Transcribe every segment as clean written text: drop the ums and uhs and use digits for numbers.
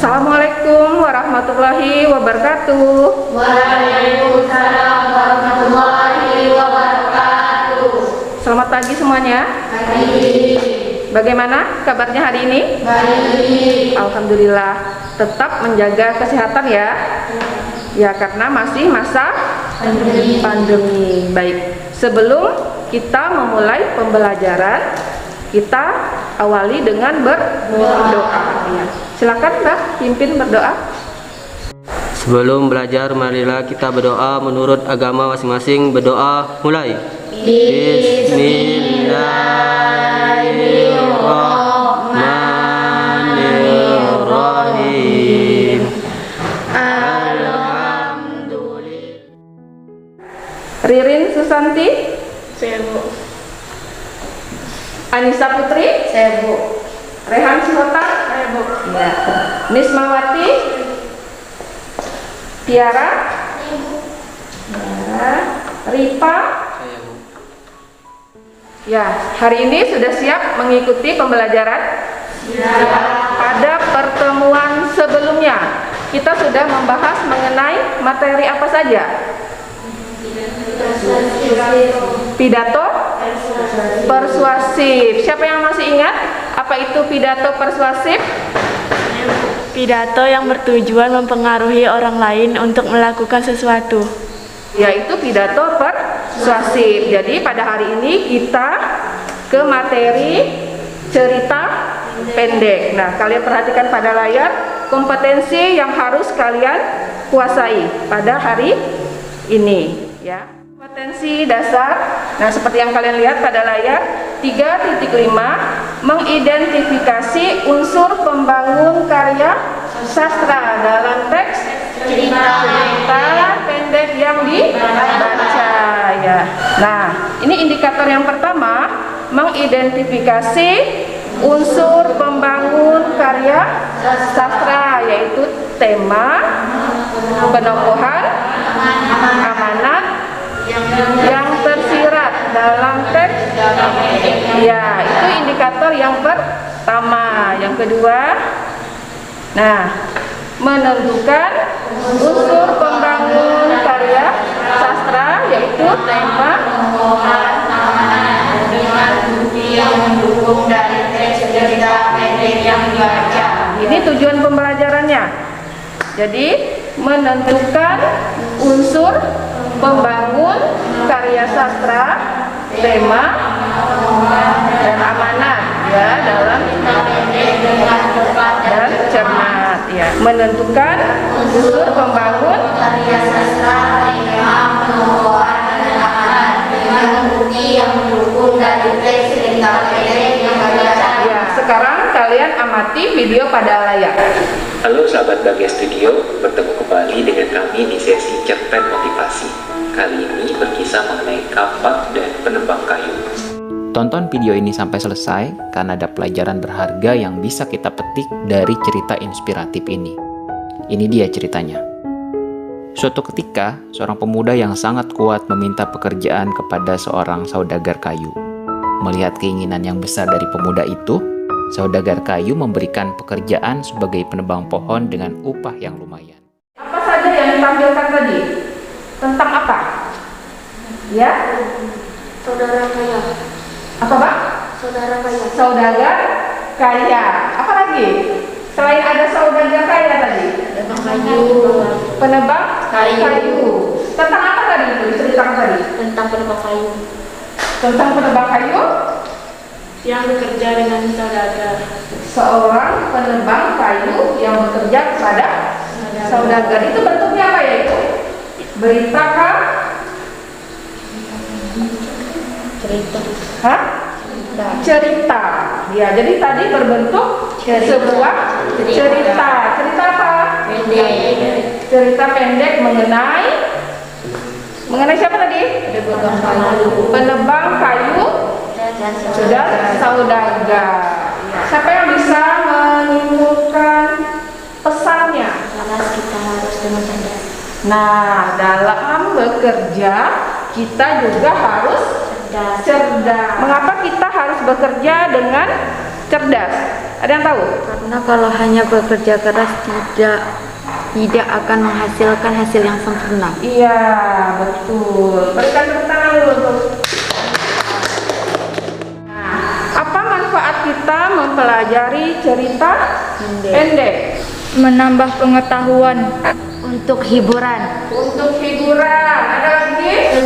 Assalamualaikum warahmatullahi wabarakatuh. Waalaikumsalam warahmatullahi wabarakatuh. Selamat pagi semuanya. Pagi. Bagaimana kabarnya hari ini? Baik. Alhamdulillah. Tetap menjaga kesehatan ya. Ya, karena masih masa pandemi. Baik. Sebelum kita memulai pembelajaran, kita awali dengan berdoa. Ya. Silakan Mbak, pimpin berdoa. Sebelum belajar, marilah kita berdoa menurut agama masing-masing. Berdoa mulai. Bismillahirrahmanirrahim. Alhamdulillah. Ririn Susanti, Saya Bu. Anissa Putri, Saya Bu. Rehan Sihota, Saya Bu. ya. Nismawati, Tiara, Ripa. Ya, hari ini sudah siap mengikuti pembelajaran? Pada pertemuan sebelumnya, kita sudah membahas mengenai materi apa saja? Pidato persuasif. Siapa yang masih ingat apa itu pidato persuasif? Pidato yang bertujuan mempengaruhi orang lain untuk melakukan sesuatu. Yaitu pidato persuasif. Jadi pada hari ini kita ke materi cerita pendek. Nah, kalian perhatikan pada layar kompetensi yang harus kalian kuasai pada hari ini, ya. Kompetensi dasar. Nah, seperti yang kalian lihat pada layar 3.5, mengidentifikasi unsur pembangun karya sastra dalam teks cerita pendek yang dibaca, ya. Nah, ini indikator yang pertama, mengidentifikasi unsur pembangun karya sastra, yaitu tema, penokohan, amanat yang tersirat dalam teks. Ya, itu indikator yang pertama. Yang kedua, nah, menentukan unsur pembangun karya sastra, yaitu tema, dengan bukti yang mendukung dari teks cerita pendek yang dibaca. ini tujuan pembelajarannya. Jadi menentukan unsur pembangun karya sastra, tema, dan amanat, ya, dalam dengan tepat dan cermat, ya. Menentukan unsur pembangun karya sastra, tema, penokohan, dan amanat dengan bukti yang mendukung dari teks cerita pendek yang dibaca. ya. Sekarang kalian amati video pada layar. Halo sahabat Bagai Studio, bertemu kembali dengan kami di sesi cerpen motivasi. Kali ini berkisah mengenai kapak dan penebang kayu. Tonton video ini sampai selesai karena ada pelajaran berharga yang bisa kita petik dari cerita inspiratif ini. Ini dia ceritanya. Suatu ketika, seorang pemuda yang sangat kuat meminta pekerjaan kepada seorang saudagar kayu. Melihat keinginan yang besar dari pemuda itu, saudagar kayu memberikan pekerjaan sebagai penebang pohon dengan upah yang lumayan. Apa saja yang ditampilkan tadi? Tentang apa? Ya? Saudara kaya. Apa, Pak? Saudara kaya. Saudagar kaya. Apa lagi? Selain ada saudagar kaya tadi? Penebang kayu. Penebang Kayu. Tentang apa tadi itu diceritakan tadi? Tentang penebang kayu. Tentang penebang kayu? Yang bekerja dengan saudagar. Seorang penebang kayu yang bekerja kepada saudagar. Itu bentuknya apa ya itu? Berita kah? Cerita. Hah? Cerita. Ya, jadi tadi berbentuk sebuah cerita. Cerita apa? Pendek. Cerita pendek mengenai siapa tadi? Penebang kayu. Penebang kayu dan saudagar. Siapa yang bisa menyimpulkan pesannya? Lantas kita harus dengan cerdas. Nah, dalam bekerja kita juga harus cerdas. Mengapa kita harus bekerja dengan cerdas? Ada yang tahu? Karena kalau hanya bekerja keras tidak akan menghasilkan hasil yang sempurna. Iya, betul. Berikan tepuk tangan dulu untuk. Nah, apa manfaat kita mempelajari cerita pendek? Menambah pengetahuan. Untuk hiburan. Untuk hiburan. Ada lagi?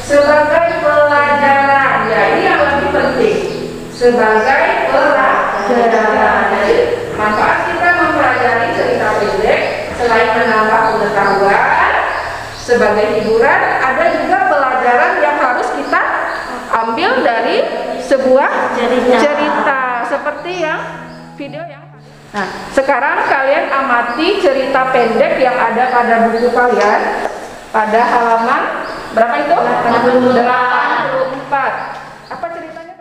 Sebagai pelajaran. Ya, ini yang lebih penting. Sebagai pelajaran. Jadi, manfaat kita mempelajari cerita pendek selain menambah pengetahuan sebagai hiburan, ada juga pelajaran yang harus kita ambil dari sebuah cerita seperti yang video yang. Nah, sekarang kalian amati cerita pendek yang ada pada buku kalian pada halaman berapa itu? 84. Apa ceritanya?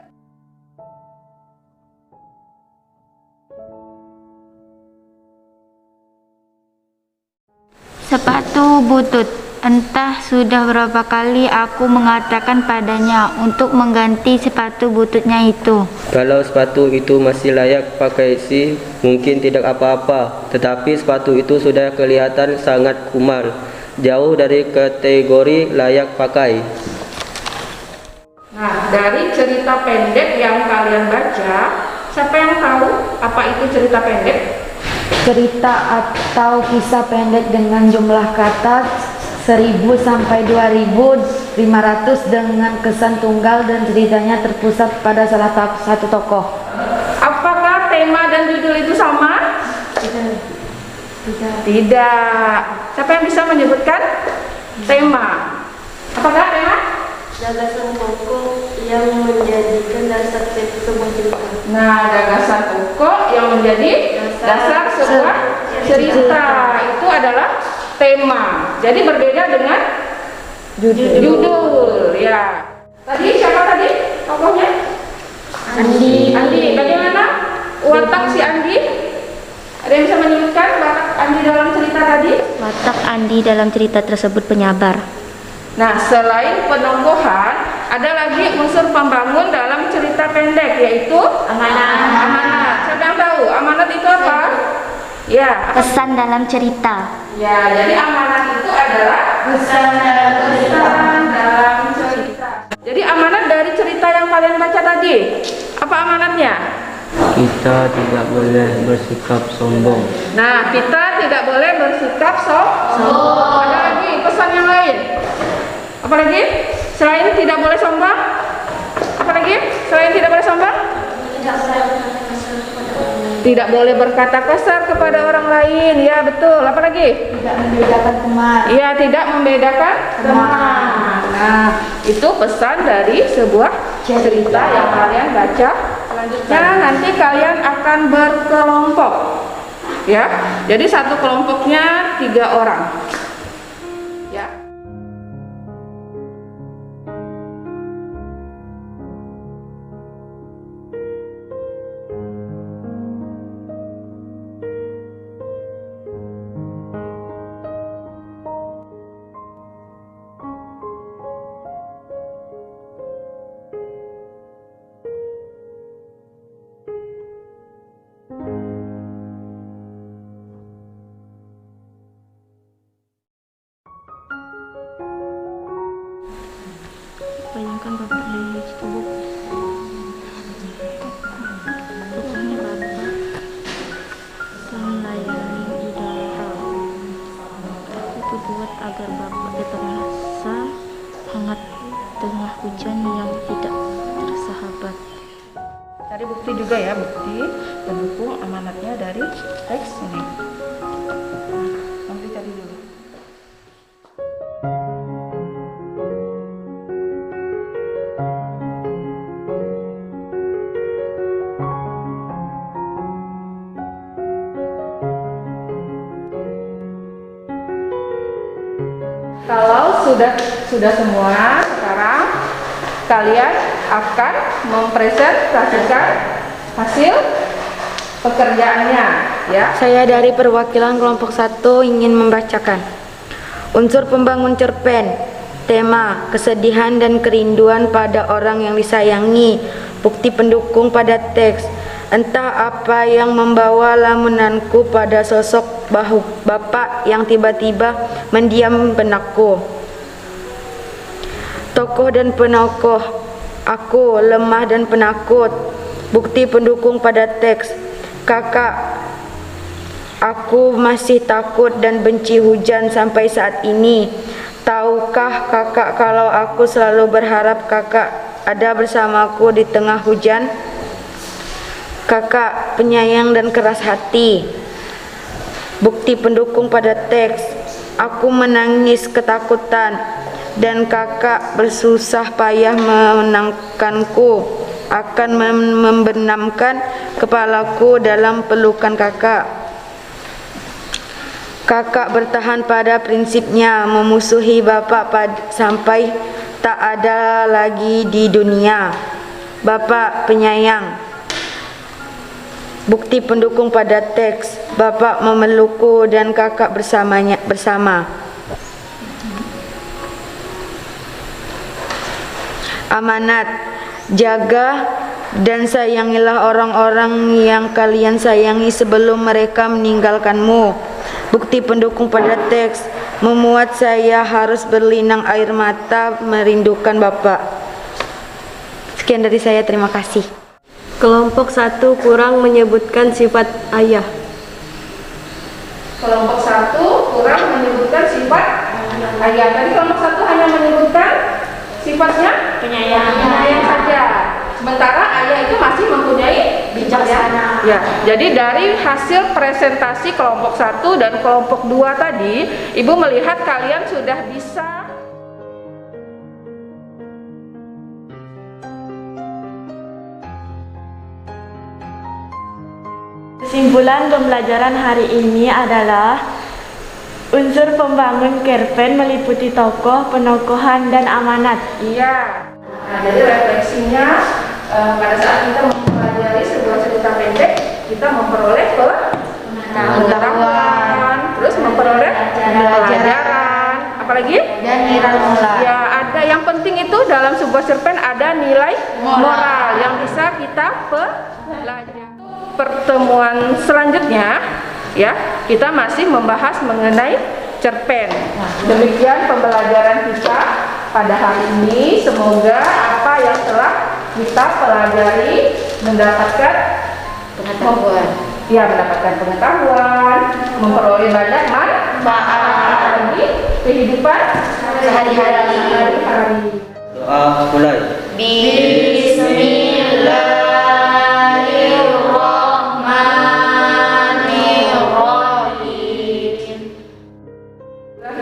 Sepatu butut. Entah sudah berapa kali aku mengatakan padanya untuk mengganti sepatu bututnya itu. Kalau sepatu itu masih layak pakai sih, mungkin tidak apa-apa. Tetapi sepatu itu sudah kelihatan sangat kumal, jauh dari kategori layak pakai. Nah, dari cerita pendek yang kalian baca, siapa yang tahu apa itu cerita pendek? Cerita atau kisah pendek dengan jumlah kata 1000 sampai 2500 dengan kesan tunggal dan ceritanya terpusat pada salah satu tokoh. Apakah tema dan judul itu sama? Tidak. Siapa yang bisa menyebutkan tema? Apakah tema? Gagasan pokok yang menjadikan dasar sebuah cerita. Nah, gagasan pokok yang menjadi dasar sebuah cerita itu adalah tema. Jadi berbeda dengan judul. Ya. Tadi siapa tadi tokohnya? Andi. Bagaimana watak si Andi? Ada yang bisa menyebutkan watak Andi dalam cerita tadi? Watak Andi dalam cerita tersebut penyabar. Nah, selain penokohan, ada lagi unsur pembangun dalam cerita pendek, yaitu amanat. Siapa yang tahu amanat itu apa? Ya, Pesan dalam cerita. ya, jadi amanat itu adalah pesan dalam cerita. Jadi amanat dari cerita yang kalian baca tadi, apa amanatnya? Kita tidak boleh bersikap sombong. Nah, kita tidak boleh bersikap sombong. Ada lagi pesan yang lain? Apa lagi? Selain tidak boleh sombong? Apa lagi? Selain tidak boleh sombong? Tidak boleh berkata kasar kepada orang lain. Ya, betul. Apa lagi? Tidak membedakan teman. Iya, tidak membedakan teman. Nah, itu pesan dari sebuah cerita yang kalian baca. Selanjutnya nanti kalian akan berkelompok. Ya. Jadi satu kelompoknya 3 orang. Ya. Bayangkan bapak dari situ, Bu. Pokoknya bapak melayani udara. Aku berbuat agar bapak tetap merasa hangat tengah hujan yang tidak tersahabat. Cari bukti juga ya, bukti pendukung amanatnya dari teks ini. Nanti cari dulu. Kalau sudah semua, sekarang kalian akan mempresentasikan hasil pekerjaannya, ya. Saya dari perwakilan kelompok 1 ingin membacakan unsur pembangun cerpen, tema, kesedihan dan kerinduan pada orang yang disayangi, bukti pendukung pada teks, Entah apa yang membawa lamunanku pada sosok bapak yang tiba-tiba mendiam benakku. Tokoh dan penokoh, aku lemah dan penakut. Bukti pendukung pada teks, kakak, aku masih takut dan benci hujan sampai saat ini. Tahukah kakak kalau aku selalu berharap kakak ada bersamaku di tengah hujan? Kakak penyayang dan keras hati. Bukti pendukung pada teks, aku menangis ketakutan dan kakak bersusah payah menenangkanku, akan membenamkan kepalaku dalam pelukan kakak. Kakak bertahan pada prinsipnya, memusuhi bapak sampai tak ada lagi di dunia. Bapak penyayang. Bukti pendukung pada teks, bapak memelukku dan kakak bersama. Amanat, jaga dan sayangilah orang-orang yang kalian sayangi sebelum mereka meninggalkanmu. Bukti pendukung pada teks memuat saya harus berlinang air mata merindukan bapak. Sekian dari saya, terima kasih. Kelompok 1 kurang menyebutkan sifat ayah. Kelompok 1 kurang menyebutkan sifat ayah. Tadi kelompok 1 hanya menyebutkan sifatnya penyayang saja. Sementara ayah itu masih mempunyai bijaksana. Ya, jadi dari hasil presentasi kelompok 1 dan kelompok 2 tadi, Ibu melihat kalian sudah bisa Kesimpulan pembelajaran hari ini adalah unsur pembangun cerpen meliputi tokoh, penokohan, dan amanat. Iya. Nah, jadi refleksinya pada saat kita mempelajari sebuah cerita pendek, kita memperoleh pengetahuan, terus memperoleh pelajaran, apalagi? Dan nilai moral. Ya, ada yang penting itu dalam sebuah cerpen ada nilai moral yang bisa kita pelajari. Pertemuan selanjutnya, ya, kita masih membahas mengenai cerpen. Demikian pembelajaran kita pada hari ini. Semoga apa yang telah kita pelajari mendapatkan pengetahuan. Ya, mendapatkan pengetahuan, memperoleh banyak manfaat bagi kehidupan sehari-hari. Doa mulai.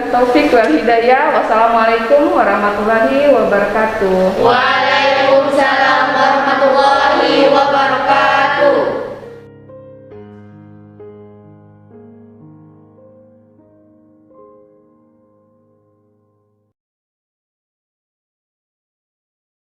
Taufik wal hidayah. Wassalamualaikum warahmatullahi wabarakatuh.